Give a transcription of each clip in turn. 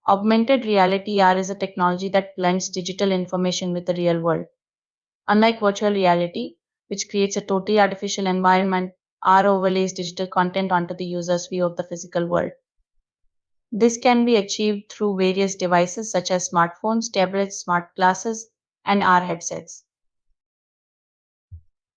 Augmented reality AR is a technology that blends digital information with the real world. Unlike virtual reality, which creates a totally artificial environment, AR overlays digital content onto the user's view of the physical world. This can be achieved through various devices such as smartphones, tablets, smart glasses, and AR headsets.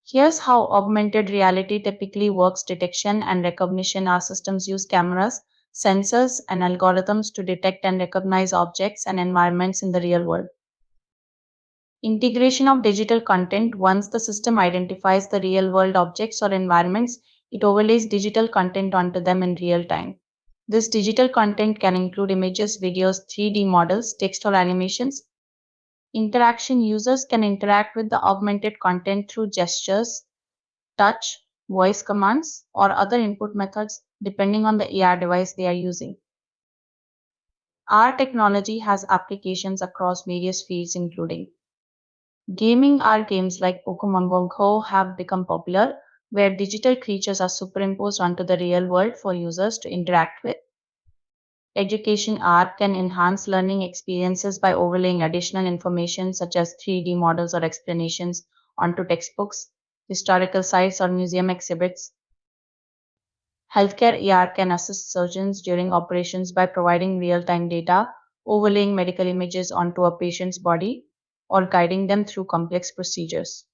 Here's how augmented reality typically works. Detection and recognition. Our systems use cameras, sensors, and algorithms to detect and recognize objects and environments in the real world. Integration of digital content. Once the system identifies the real world objects or environments, it overlays digital content onto them in real time. This digital content can include images, videos, 3D models, text, or animations. Interaction. Users can interact with the augmented content through gestures, touch, voice commands, or other input methods depending on the AR device they are using. Our technology has applications across various fields, including gaming. Our games like Pokemon Go have become popular, where digital creatures are superimposed onto the real world for users to interact with. Education. Art can enhance learning experiences by overlaying additional information such as 3D models or explanations onto textbooks, historical sites, or museum exhibits. Healthcare. AR can assist surgeons during operations by providing real time data, overlaying medical images onto a patient's body, or guiding them through complex procedures.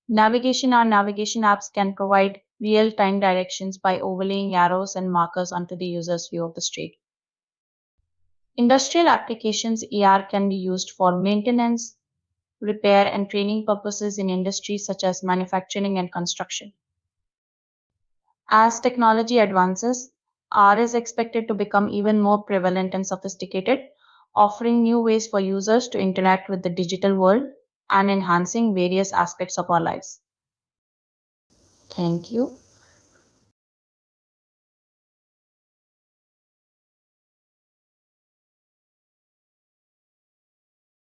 Navigation. Our navigation apps can provide real time directions by overlaying arrows and markers onto the user's view of the street. Industrial applications. AR can be used for maintenance, repair, and training purposes in industries such as manufacturing and construction. As technology advances, R is expected to become even more prevalent and sophisticated, offering new ways for users to interact with the digital world and enhancing various aspects of our lives. Thank you.